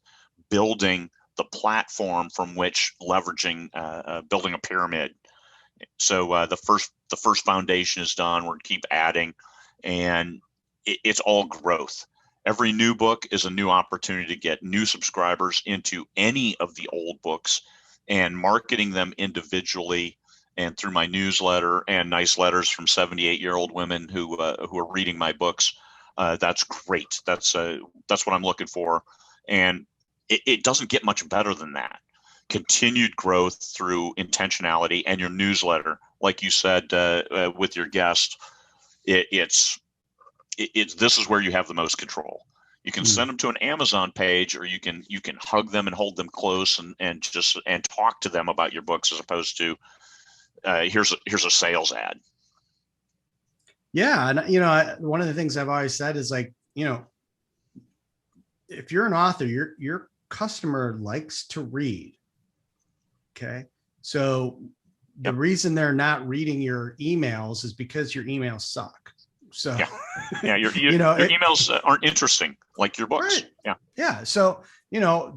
building the platform from which leveraging building a pyramid. So the first foundation is done. We're keep adding, and it's all growth. Every new book is a new opportunity to get new subscribers into any of the old books, and marketing them individually and through my newsletter and nice letters from 78-year-old women who are reading my books. That's great. That's what I'm looking for, and it doesn't get much better than that. Continued growth through intentionality and your newsletter, like you said with your guest, it's this is where you have the most control. You can send them to an Amazon page, or you can hug them and hold them close and just talk to them about your books, as opposed to here's a sales ad. Yeah, and one of the things I've always said is like, if you're an author, your customer likes to read. Okay. So the reason they're not reading your emails is because your emails suck. So your emails aren't interesting like your books. Right. Yeah. So,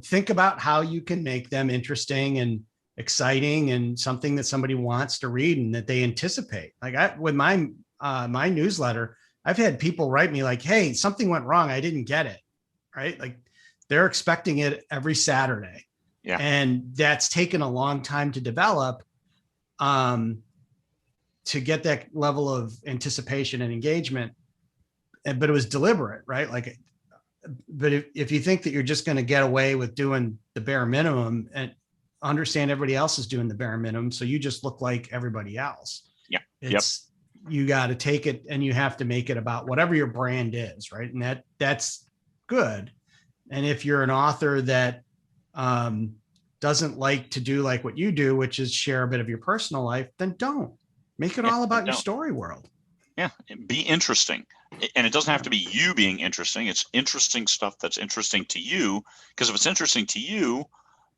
think about how you can make them interesting and exciting and something that somebody wants to read and that they anticipate. Like with my my newsletter, I've had people write me like, hey, something went wrong, I didn't get it. Right. Like they're expecting it every Saturday. Yeah. And that's taken a long time to develop, to get that level of anticipation and engagement. But it was deliberate, right? Like, but if you think that you're just going to get away with doing the bare minimum, and understand everybody else is doing the bare minimum, so you just look like everybody else. Yeah. You got to take it and you have to make it about whatever your brand is, right? And that's good. And if you're an author that doesn't like to do like what you do, which is share a bit of your personal life, then don't make it all about your story world. Yeah. Be interesting. And it doesn't have to be you being interesting. It's interesting stuff that's interesting to you, because if it's interesting to you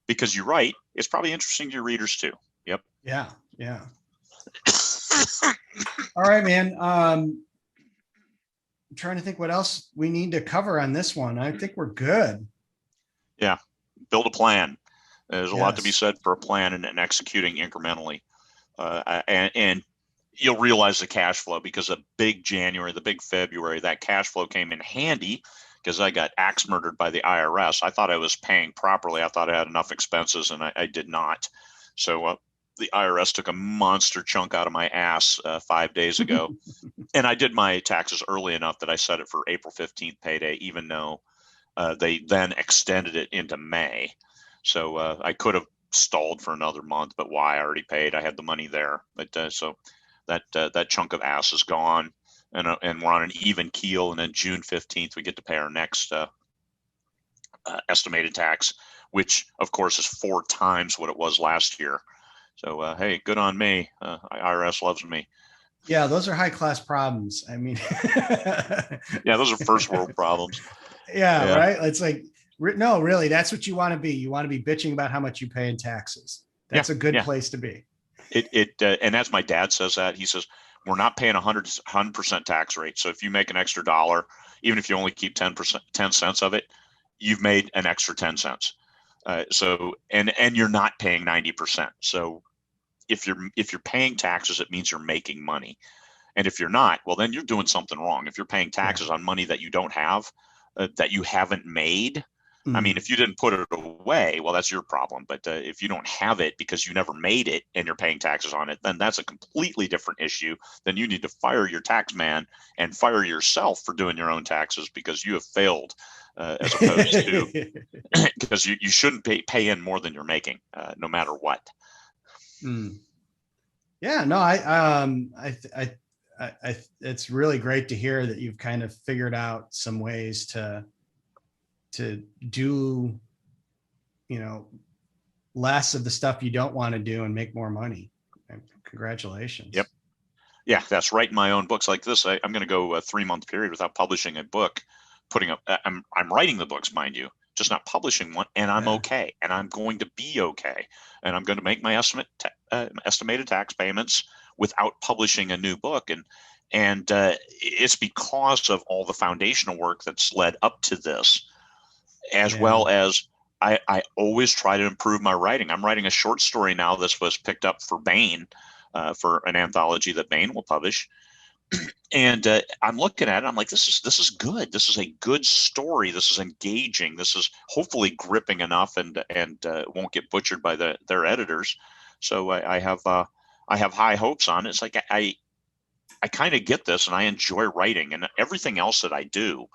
because you write, it's probably interesting to your readers too. Yep. Yeah. All right, man. I'm trying to think what else we need to cover on this one. I think we're good. Yeah. Build a plan. There's a lot to be said for a plan and executing incrementally. And you'll realize the cash flow, because the big January, the big February, that cash flow came in handy because I got axe murdered by the IRS. I thought I was paying properly. I thought I had enough expenses, and I did not. So the IRS took a monster chunk out of my ass 5 days ago. And I did my taxes early enough that I set it for April 15th payday, even though they then extended it into May. So I could have stalled for another month, but why? I already paid. I had the money there. But so that chunk of ass is gone, and we're on an even keel. And then June 15th, we get to pay our next estimated tax, which of course is 4 times what it was last year. So hey, good on me. IRS loves me. Yeah, those are high class problems. I mean, yeah, those are first world problems. Yeah, right. It's like, no, really, that's what you want to be. You want to be bitching about how much you pay in taxes. That's a good place to be. And as my dad says that, he says, we're not paying 100% tax rate. So if you make an extra $1, even if you only keep 10 cents of it, you've made an extra 10 cents. So you're not paying 90%. So if you're paying taxes, it means you're making money. And if you're not, well, then you're doing something wrong. If you're paying taxes on money that you don't have, that you haven't made, I mean, if you didn't put it away, well, that's your problem. But if you don't have it because you never made it and you're paying taxes on it, then that's a completely different issue. Then you need to fire your tax man and fire yourself for doing your own taxes, because you have failed as opposed to because you shouldn't pay in more than you're making, no matter what. Mm. Yeah, no, it's really great to hear that you've kind of figured out some ways to do, less of the stuff you don't want to do and make more money. Congratulations. Yep. Yeah, that's right. In my own books like this, I'm going to go a 3-month period without publishing a book. I'm writing the books, mind you, just not publishing one, and I'm okay, and I'm going to be okay, and I'm going to make my estimated tax payments without publishing a new book, and it's because of all the foundational work that's led up to this, as well as I always try to improve my writing. I'm writing a short story now this was picked up for Bain, for an anthology that Bain will publish. And I'm looking at it. I'm like, this is good. This is a good story. This is engaging. This is hopefully gripping enough, and won't get butchered by their editors. So I have high hopes on it. It's like I kind of get this, and I enjoy writing, and everything else that I do.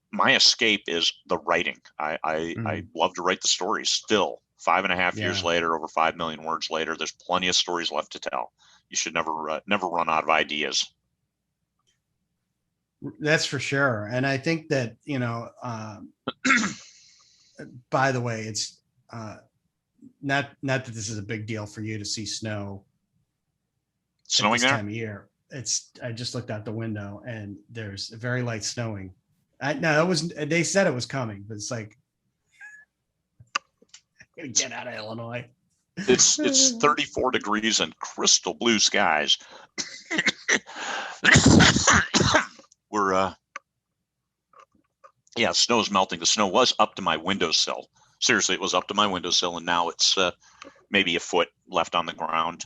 My escape is the writing. I love to write the stories. Still, 5.5 years later, over 5 million words later, there's plenty of stories left to tell. You should never run out of ideas. That's for sure. And I think that, by the way, it's not that this is a big deal for you to see snow snowing at this there time of year. I just looked out the window and there's a very light snowing. They said it was coming, but it's like, I'm gonna get out of Illinois. It's 34 degrees and crystal blue skies. We're snow's melting. The snow was up to my windowsill. Seriously, it was up to my windowsill, and now it's maybe a foot left on the ground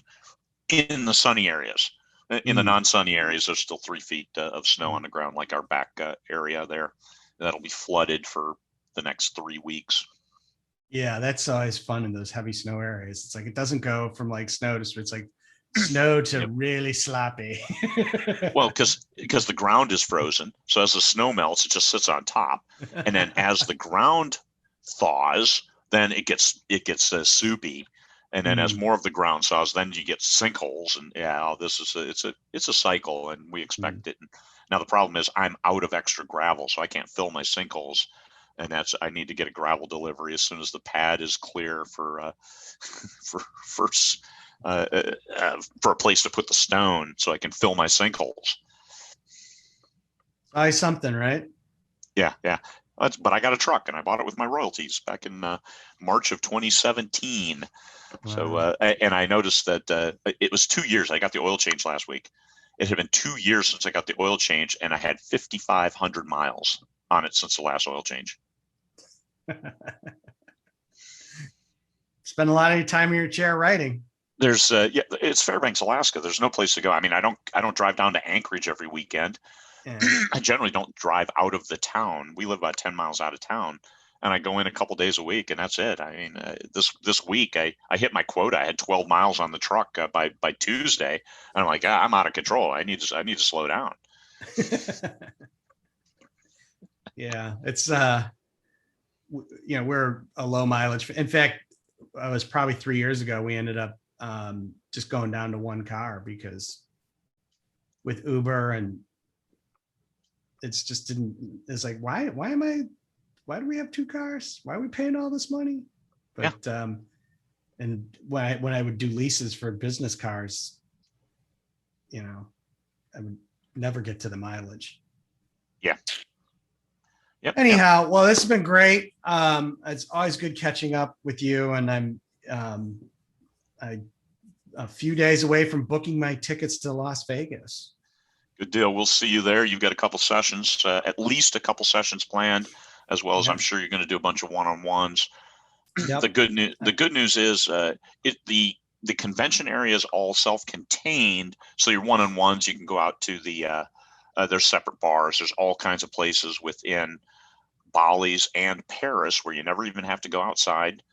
in the sunny areas. In the non-sunny areas, there's still 3 feet of snow on the ground, like our back area there. That'll be flooded for the next 3 weeks. Yeah, that's always fun in those heavy snow areas. It's like it doesn't go from like snow to it's like snow to really sloppy. Well, because the ground is frozen, so as the snow melts, it just sits on top, and then as the ground thaws, then it gets soupy, and then as more of the ground thaws, then you get sinkholes, and it's a cycle, and we expect it. Now the problem is I'm out of extra gravel, so I can't fill my sinkholes. And I need to get a gravel delivery as soon as the pad is clear for a place to put the stone, so I can fill my sinkholes. Buy something, right? Yeah. But I got a truck, and I bought it with my royalties back in March of 2017. Wow. So and I noticed that it was 2 years. I got the oil change last week. It had been 2 years since I got the oil change, and I had 5,500 miles on it since the last oil change. Spend a lot of your time in your chair writing. There's it's Fairbanks, Alaska. There's no place to go. I mean, I don't drive down to Anchorage every weekend. Yeah. I generally don't drive out of the town. We live about 10 miles out of town, and I go in a couple days a week, and that's it. I mean, this week I hit my quota. I had 12 miles on the truck by Tuesday, and I'm like, I'm out of control. I need to slow down. Yeah, it's we're a low mileage. In fact, it was probably 3 years ago, we ended up just going down to one car because with Uber, and it's just it's like, why do we have two cars? Why are we paying all this money? But and when I would do leases for business cars, I would never get to the mileage. Yeah. Yep. Anyhow, well, this has been great. It's always good catching up with you, and I'm a few days away from booking my tickets to Las Vegas. Good deal. We'll see you there. You've got a couple sessions, at least a couple sessions planned, as well as I'm sure you're going to do a bunch of one-on-ones. Yep. The good news is the convention area is all self-contained, so your one-on-ones, you can go out to the there's separate bars. There's all kinds of places within Bally's and Paris where you never even have to go outside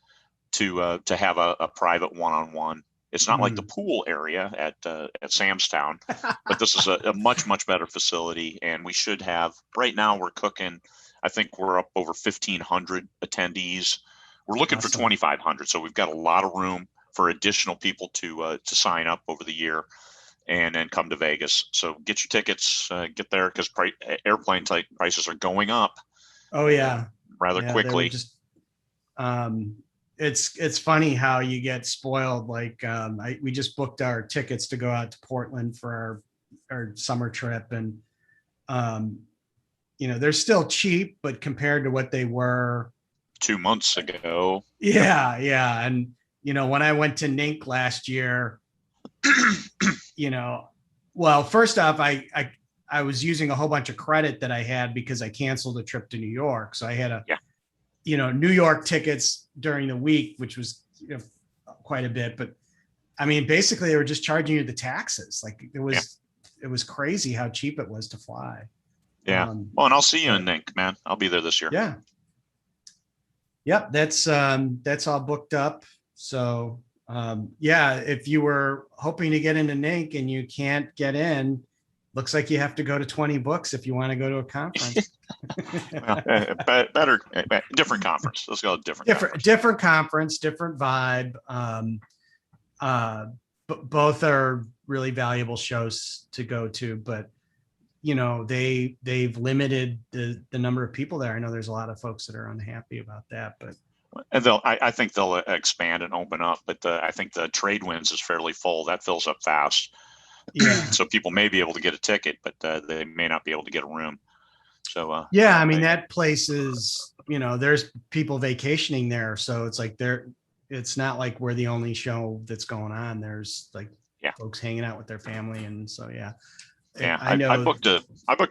to have a private one-on-one. It's not like the pool area at Samstown, but this is a much better facility, and we should have. Right now, we're cooking I think we're up over 1,500 attendees. We're looking for Awesome. 2,500, so we've got a lot of room for additional people to sign up over the year and then come to Vegas. So get your tickets, get there, because airplane prices are going up. Oh yeah. Rather Yeah, they were quickly. just it's funny how you get spoiled. Like we just booked our tickets to go out to Portland for our summer trip, and they're still cheap, but compared to what they were 2 months ago. yeah. And when I went to NINC last year, well, first off, I was using a whole bunch of credit that I had because I canceled a trip to New York. So I had New York tickets during the week, which was quite a bit. But I mean, basically, they were just charging you the taxes. Like it was crazy how cheap it was to fly. Yeah. Well, and I'll see you in NINC, man. I'll be there this year. Yeah. Yep. That's all booked up. So if you were hoping to get into NINC and you can't get in, looks like you have to go to 20 books if you want to go to a conference. Better, different conference. Let's go different conference, different vibe. Both are really valuable shows to go to, but they've limited the number of people there. I know there's a lot of folks that are unhappy about that, but and I think they'll expand and open up. But I think the Trade Winds is fairly full. That fills up fast. Yeah. So people may be able to get a ticket, but they may not be able to get a room. So I mean, that place is, there's people vacationing there, so it's like it's not like we're the only show that's going on. There's like folks hanging out with their family, and so I know. I booked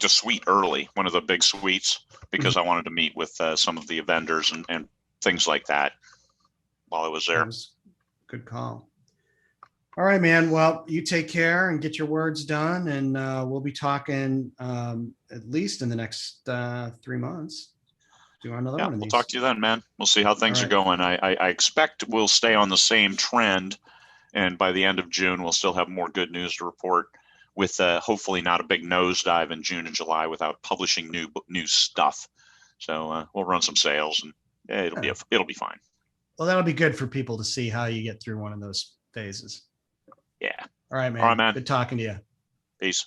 a suite early, one of the big suites, because I wanted to meet with some of the vendors and things like that while I was there. Good call. All right, man. Well, you take care and get your words done, and we'll be talking at least in the next 3 months. Do another one of these. We'll talk to you then, man. We'll see how things are going. I expect we'll stay on the same trend, and by the end of June, we'll still have more good news to report, with hopefully not a big nosedive in June and July without publishing new stuff. So we'll run some sales, and it'll be fine. Well, that'll be good for people to see how you get through one of those phases. Yeah. All right, man. All right, man. Good talking to you. Peace.